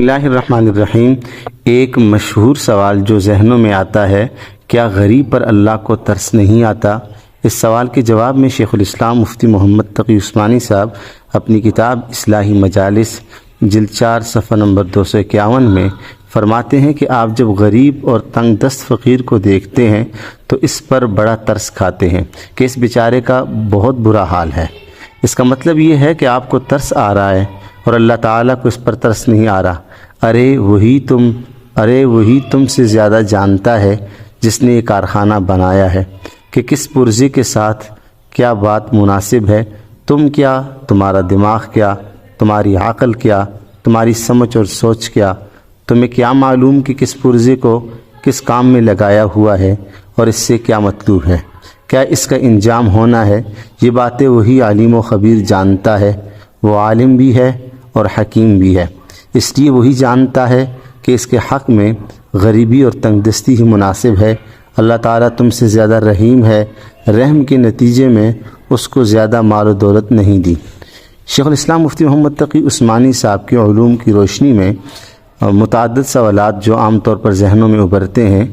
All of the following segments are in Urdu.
اللہ الرحمن الرحیم۔ ایک مشہور سوال جو ذہنوں میں آتا ہے، کیا غریب پر اللہ کو ترس نہیں آتا؟ اس سوال کے جواب میں شیخ الاسلام مفتی محمد تقی عثمانی صاحب اپنی کتاب اصلاحی مجالس جلد 4 صفحہ نمبر 251 میں فرماتے ہیں کہ آپ جب غریب اور تنگ دست فقیر کو دیکھتے ہیں تو اس پر بڑا ترس کھاتے ہیں کہ اس بیچارے کا بہت برا حال ہے۔ اس کا مطلب یہ ہے کہ آپ کو ترس آ رہا ہے اور اللہ تعالیٰ کو اس پر ترس نہیں آ رہا۔ ارے وہی تم سے زیادہ جانتا ہے جس نے یہ کارخانہ بنایا ہے کہ کس پرزے کے ساتھ کیا بات مناسب ہے۔ تم کیا، تمہارا دماغ کیا، تمہاری عقل کیا، تمہاری سمجھ اور سوچ کیا، تمہیں کیا معلوم کہ کس پرزے کو کس کام میں لگایا ہوا ہے اور اس سے کیا مطلوب ہے، کیا اس کا انجام ہونا ہے۔ یہ باتیں وہی عالم و خبیر جانتا ہے، وہ عالم بھی ہے اور حکیم بھی ہے، اس لیے وہی جانتا ہے کہ اس کے حق میں غریبی اور تنگ دستی ہی مناسب ہے۔ اللہ تعالیٰ تم سے زیادہ رحیم ہے، رحم کے نتیجے میں اس کو زیادہ مال و دولت نہیں دی۔ شیخ الاسلام مفتی محمد تقی عثمانی صاحب کے علوم کی روشنی میں متعدد سوالات جو عام طور پر ذہنوں میں ابھرتے ہیں،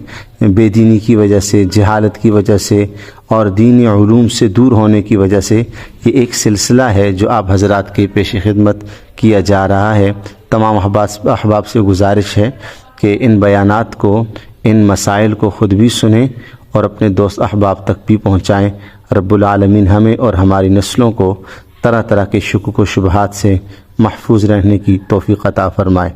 بے دینی کی وجہ سے، جہالت کی وجہ سے اور دینی علوم سے دور ہونے کی وجہ سے، یہ ایک سلسلہ ہے جو آپ حضرات کے پیش خدمت کیا جا رہا ہے۔ تمام احباب سے گزارش ہے کہ ان بیانات کو، ان مسائل کو خود بھی سنیں اور اپنے دوست احباب تک بھی پہنچائیں۔ رب العالمین ہمیں اور ہماری نسلوں کو طرح طرح کے شکوک و شبہات سے محفوظ رہنے کی توفیق عطا فرمائے۔